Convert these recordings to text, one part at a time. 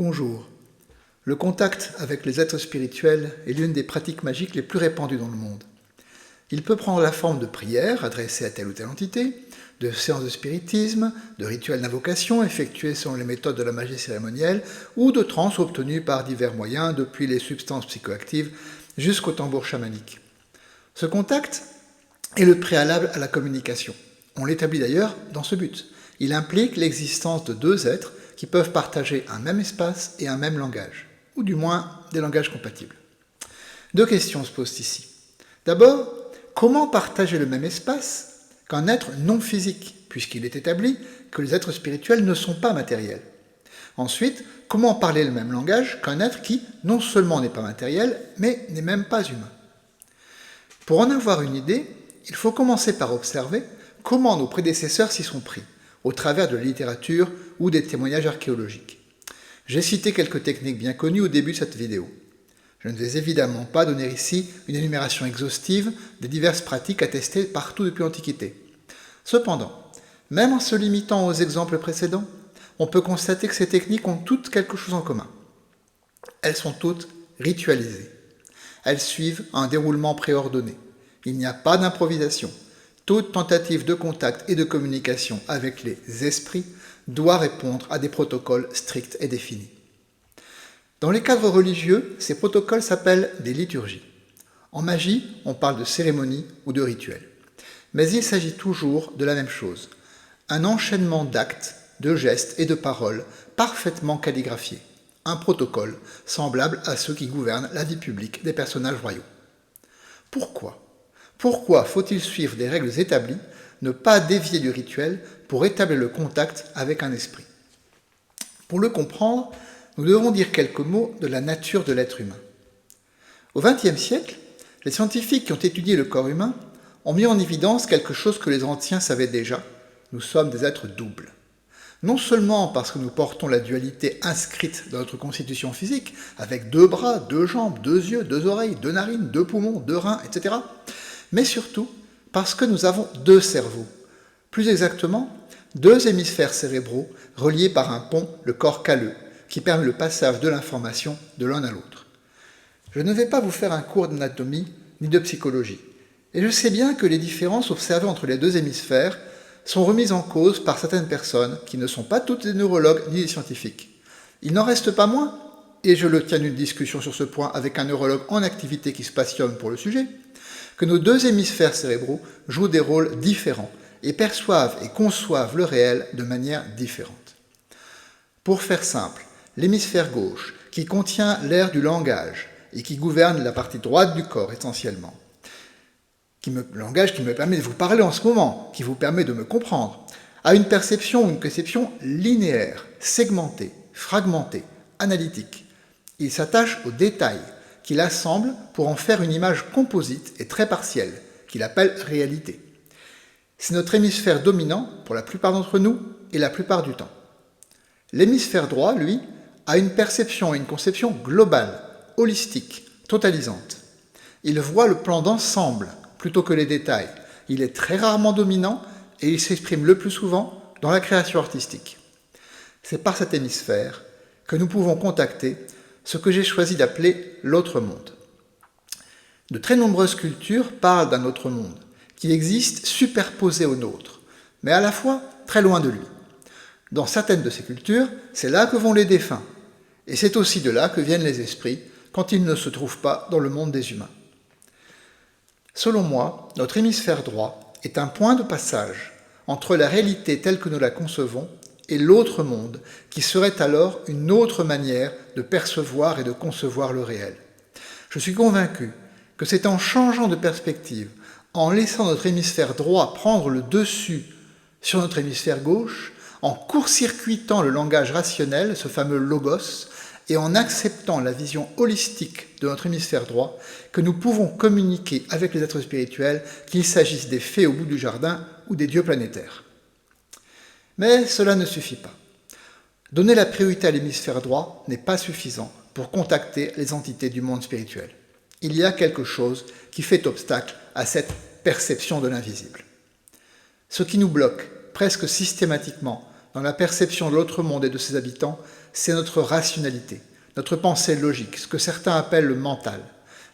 Bonjour. Le contact avec les êtres spirituels est l'une des pratiques magiques les plus répandues dans le monde. Il peut prendre la forme de prières adressées à telle ou telle entité, de séances de spiritisme, de rituels d'invocation effectués selon les méthodes de la magie cérémonielle ou de transes obtenues par divers moyens, depuis les substances psychoactives jusqu'au tambour chamanique. Ce contact est le préalable à la communication. On l'établit d'ailleurs dans ce but. Il implique l'existence de deux êtres qui peuvent partager un même espace et un même langage, ou du moins des langages compatibles. Deux questions se posent ici. D'abord, comment partager le même espace qu'un être non physique, puisqu'il est établi que les êtres spirituels ne sont pas matériels? Ensuite, comment parler le même langage qu'un être qui, non seulement n'est pas matériel, mais n'est même pas humain? Pour en avoir une idée, il faut commencer par observer comment nos prédécesseurs s'y sont pris, au travers de la littérature ou des témoignages archéologiques. J'ai cité quelques techniques bien connues au début de cette vidéo. Je ne vais évidemment pas donner ici une énumération exhaustive des diverses pratiques attestées partout depuis l'Antiquité. Cependant, même en se limitant aux exemples précédents, on peut constater que ces techniques ont toutes quelque chose en commun. Elles sont toutes ritualisées. Elles suivent un déroulement préordonné. Il n'y a pas d'improvisation. Toute tentative de contact et de communication avec les esprits doit répondre à des protocoles stricts et définis. Dans les cadres religieux, ces protocoles s'appellent des liturgies. En magie, on parle de cérémonies ou de rituels. Mais il s'agit toujours de la même chose. Un enchaînement d'actes, de gestes et de paroles parfaitement calligraphiés. Un protocole semblable à ceux qui gouvernent la vie publique des personnages royaux. Pourquoi ? Pourquoi faut-il suivre des règles établies, ne pas dévier du rituel pour établir le contact avec un esprit? Pour le comprendre, nous devons dire quelques mots de la nature de l'être humain. Au XXe siècle, les scientifiques qui ont étudié le corps humain ont mis en évidence quelque chose que les anciens savaient déjà: nous sommes des êtres doubles. Non seulement parce que nous portons la dualité inscrite dans notre constitution physique, avec deux bras, deux jambes, deux yeux, deux oreilles, deux narines, deux poumons, deux reins, etc., mais surtout parce que nous avons deux cerveaux, plus exactement deux hémisphères cérébraux reliés par un pont, le corps calleux, qui permet le passage de l'information de l'un à l'autre. Je ne vais pas vous faire un cours d'anatomie ni de psychologie, et je sais bien que les différences observées entre les deux hémisphères sont remises en cause par certaines personnes qui ne sont pas toutes des neurologues ni des scientifiques. Il n'en reste pas moins, et je le tiens d'une discussion sur ce point avec un neurologue en activité qui se passionne pour le sujet, que nos deux hémisphères cérébraux jouent des rôles différents et perçoivent et conçoivent le réel de manière différente. Pour faire simple, l'hémisphère gauche, qui contient l'aire du langage et qui gouverne la partie droite du corps essentiellement, le langage qui me permet de vous parler en ce moment, qui vous permet de me comprendre, a une perception ou une conception linéaire, segmentée, fragmentée, analytique. Il s'attache aux détails, qu'il assemble pour en faire une image composite et très partielle, qu'il appelle réalité. C'est notre hémisphère dominant pour la plupart d'entre nous et la plupart du temps. L'hémisphère droit, lui, a une perception et une conception globale, holistique, totalisante. Il voit le plan d'ensemble plutôt que les détails. Il est très rarement dominant et il s'exprime le plus souvent dans la création artistique. C'est par cet hémisphère que nous pouvons contacter ce que j'ai choisi d'appeler l'autre monde. De très nombreuses cultures parlent d'un autre monde, qui existe superposé au nôtre, mais à la fois très loin de lui. Dans certaines de ces cultures, c'est là que vont les défunts, et c'est aussi de là que viennent les esprits quand ils ne se trouvent pas dans le monde des humains. Selon moi, notre hémisphère droit est un point de passage entre la réalité telle que nous la concevons et l'autre monde, qui serait alors une autre manière de percevoir et de concevoir le réel. Je suis convaincu que c'est en changeant de perspective, en laissant notre hémisphère droit prendre le dessus sur notre hémisphère gauche, en court-circuitant le langage rationnel, ce fameux logos, et en acceptant la vision holistique de notre hémisphère droit, que nous pouvons communiquer avec les êtres spirituels, qu'il s'agisse des fées au bout du jardin ou des dieux planétaires. Mais cela ne suffit pas. Donner la priorité à l'hémisphère droit n'est pas suffisant pour contacter les entités du monde spirituel. Il y a quelque chose qui fait obstacle à cette perception de l'invisible. Ce qui nous bloque presque systématiquement dans la perception de l'autre monde et de ses habitants, c'est notre rationalité, notre pensée logique, ce que certains appellent le mental.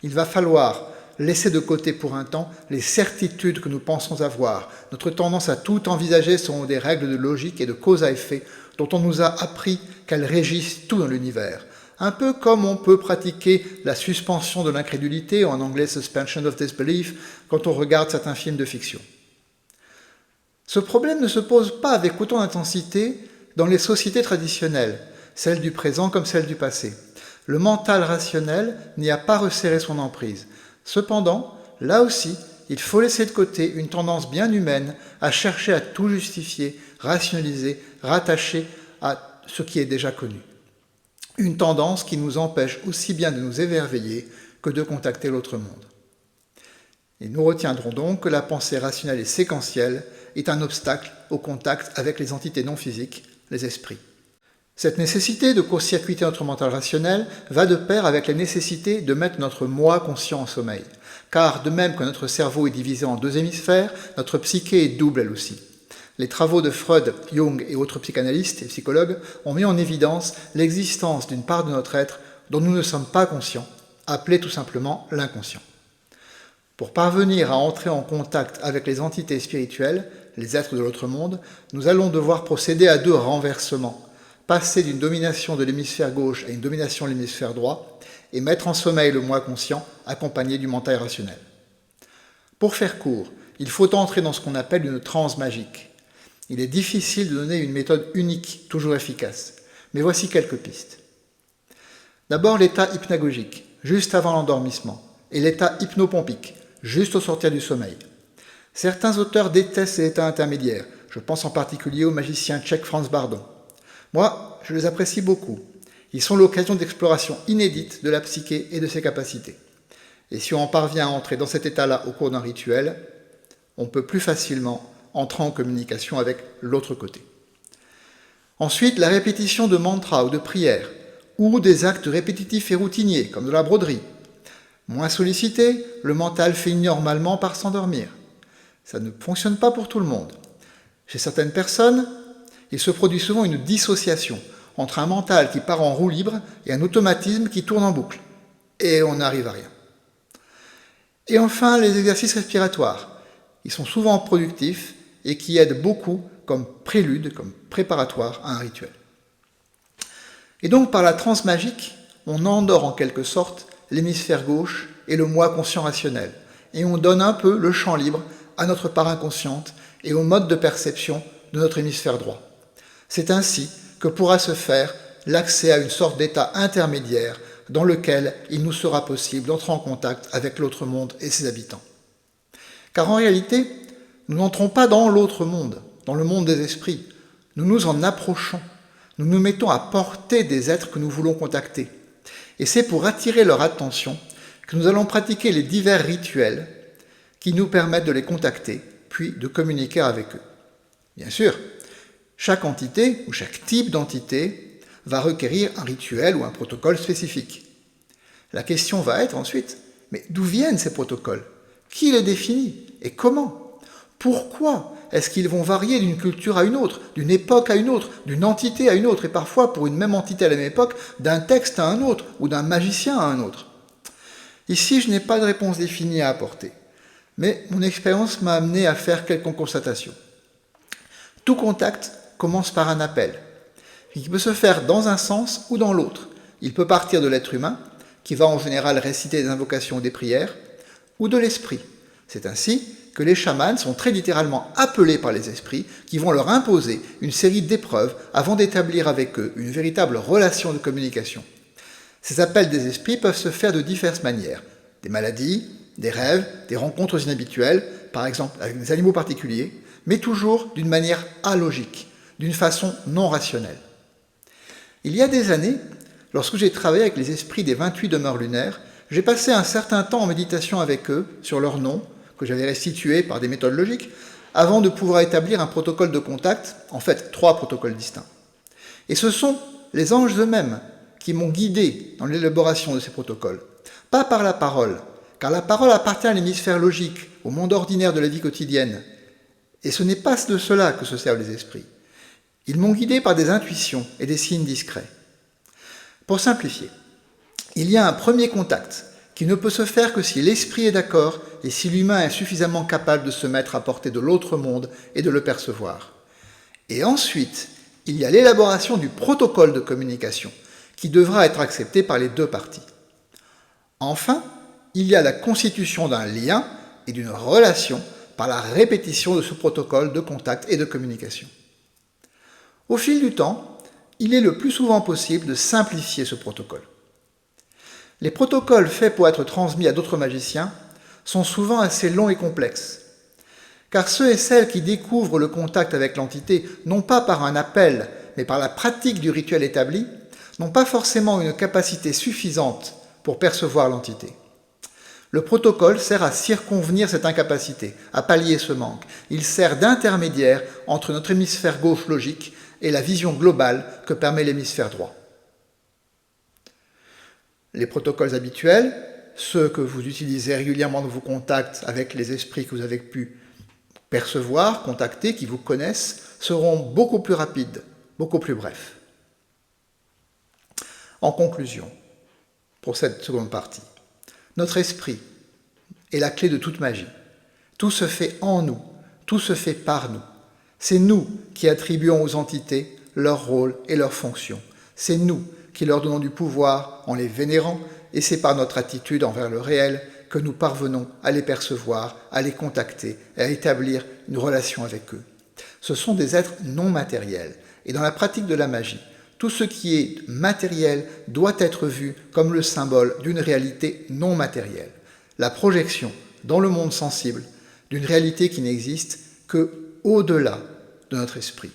Il va falloir laisser de côté pour un temps les certitudes que nous pensons avoir, notre tendance à tout envisager selon des règles de logique et de cause à effet dont on nous a appris qu'elles régissent tout dans l'univers. Un peu comme on peut pratiquer la suspension de l'incrédulité, en anglais suspension of disbelief, quand on regarde certains films de fiction. Ce problème ne se pose pas avec autant d'intensité dans les sociétés traditionnelles, celles du présent comme celles du passé. Le mental rationnel n'y a pas resserré son emprise. Cependant, là aussi, il faut laisser de côté une tendance bien humaine à chercher à tout justifier, rationaliser, rattacher à ce qui est déjà connu. Une tendance qui nous empêche aussi bien de nous émerveiller que de contacter l'autre monde. Et nous retiendrons donc que la pensée rationnelle et séquentielle est un obstacle au contact avec les entités non physiques, les esprits. Cette nécessité de court-circuiter notre mental rationnel va de pair avec la nécessité de mettre notre moi conscient en sommeil. Car de même que notre cerveau est divisé en deux hémisphères, notre psyché est double elle aussi. Les travaux de Freud, Jung et autres psychanalystes et psychologues ont mis en évidence l'existence d'une part de notre être dont nous ne sommes pas conscients, appelée tout simplement l'inconscient. Pour parvenir à entrer en contact avec les entités spirituelles, les êtres de l'autre monde, nous allons devoir procéder à deux renversements. Passer d'une domination de l'hémisphère gauche à une domination de l'hémisphère droit et mettre en sommeil le moi conscient accompagné du mental rationnel. Pour faire court, il faut entrer dans ce qu'on appelle une transe magique. Il est difficile de donner une méthode unique, toujours efficace, mais voici quelques pistes. D'abord l'état hypnagogique, juste avant l'endormissement, et l'état hypnopompique, juste au sortir du sommeil. Certains auteurs détestent ces états intermédiaires, je pense en particulier au magicien tchèque Franz Bardon. Moi, je les apprécie beaucoup. Ils sont l'occasion d'exploration inédite de la psyché et de ses capacités. Et si on parvient à entrer dans cet état-là au cours d'un rituel, on peut plus facilement entrer en communication avec l'autre côté. Ensuite, la répétition de mantras ou de prières, ou des actes répétitifs et routiniers, comme de la broderie. Moins sollicité, le mental finit normalement par s'endormir. Ça ne fonctionne pas pour tout le monde. Chez certaines personnes, il se produit souvent une dissociation entre un mental qui part en roue libre et un automatisme qui tourne en boucle. Et on n'arrive à rien. Et enfin, les exercices respiratoires. Ils sont souvent productifs et qui aident beaucoup comme prélude, comme préparatoire à un rituel. Et donc, par la transe magique, on endort en quelque sorte l'hémisphère gauche et le moi conscient rationnel. Et on donne un peu le champ libre à notre part inconsciente et au mode de perception de notre hémisphère droit. C'est ainsi que pourra se faire l'accès à une sorte d'état intermédiaire dans lequel il nous sera possible d'entrer en contact avec l'autre monde et ses habitants. Car en réalité, nous n'entrons pas dans l'autre monde, dans le monde des esprits. Nous nous en approchons. Nous nous mettons à portée des êtres que nous voulons contacter. Et c'est pour attirer leur attention que nous allons pratiquer les divers rituels qui nous permettent de les contacter, puis de communiquer avec eux. Bien sûr, chaque entité ou chaque type d'entité va requérir un rituel ou un protocole spécifique. La question va être ensuite, mais d'où viennent ces protocoles? Qui les définit? Et comment? Pourquoi est-ce qu'ils vont varier d'une culture à une autre, d'une époque à une autre, d'une entité à une autre, et parfois pour une même entité à la même époque, d'un texte à un autre, ou d'un magicien à un autre? Ici, je n'ai pas de réponse définie à apporter, mais mon expérience m'a amené à faire quelques constatations. Tout contact commence par un appel, qui peut se faire dans un sens ou dans l'autre. Il peut partir de l'être humain, qui va en général réciter des invocations ou des prières, ou de l'esprit. C'est ainsi que les chamans sont très littéralement appelés par les esprits qui vont leur imposer une série d'épreuves avant d'établir avec eux une véritable relation de communication. Ces appels des esprits peuvent se faire de diverses manières. Des maladies, des rêves, des rencontres inhabituelles, par exemple avec des animaux particuliers, mais toujours d'une manière alogique, d'une façon non rationnelle. Il y a des années, lorsque j'ai travaillé avec les esprits des 28 demeures lunaires, j'ai passé un certain temps en méditation avec eux sur leurs noms, que j'avais restitués par des méthodes logiques, avant de pouvoir établir un protocole de contact, en fait 3 protocoles distincts. Et ce sont les anges eux-mêmes qui m'ont guidé dans l'élaboration de ces protocoles. Pas par la parole, car la parole appartient à l'hémisphère logique, au monde ordinaire de la vie quotidienne. Et ce n'est pas de cela que se servent les esprits. Ils m'ont guidé par des intuitions et des signes discrets. Pour simplifier, il y a un premier contact qui ne peut se faire que si l'esprit est d'accord et si l'humain est suffisamment capable de se mettre à portée de l'autre monde et de le percevoir. Et ensuite, il y a l'élaboration du protocole de communication qui devra être accepté par les deux parties. Enfin, il y a la constitution d'un lien et d'une relation par la répétition de ce protocole de contact et de communication. Au fil du temps, il est le plus souvent possible de simplifier ce protocole. Les protocoles faits pour être transmis à d'autres magiciens sont souvent assez longs et complexes, car ceux et celles qui découvrent le contact avec l'entité, non pas par un appel, mais par la pratique du rituel établi, n'ont pas forcément une capacité suffisante pour percevoir l'entité. Le protocole sert à circonvenir cette incapacité, à pallier ce manque. Il sert d'intermédiaire entre notre hémisphère gauche logique et la vision globale que permet l'hémisphère droit. Les protocoles habituels, ceux que vous utilisez régulièrement dans vos contacts avec les esprits que vous avez pu percevoir, contacter, qui vous connaissent, seront beaucoup plus rapides, beaucoup plus brefs. En conclusion, pour cette seconde partie, notre esprit est la clé de toute magie. Tout se fait en nous, tout se fait par nous. C'est nous qui attribuons aux entités leur rôle et leur fonction. C'est nous qui leur donnons du pouvoir en les vénérant, et c'est par notre attitude envers le réel que nous parvenons à les percevoir, à les contacter et à établir une relation avec eux. Ce sont des êtres non matériels, et dans la pratique de la magie, tout ce qui est matériel doit être vu comme le symbole d'une réalité non matérielle, la projection dans le monde sensible d'une réalité qui n'existe que au-delà de notre esprit.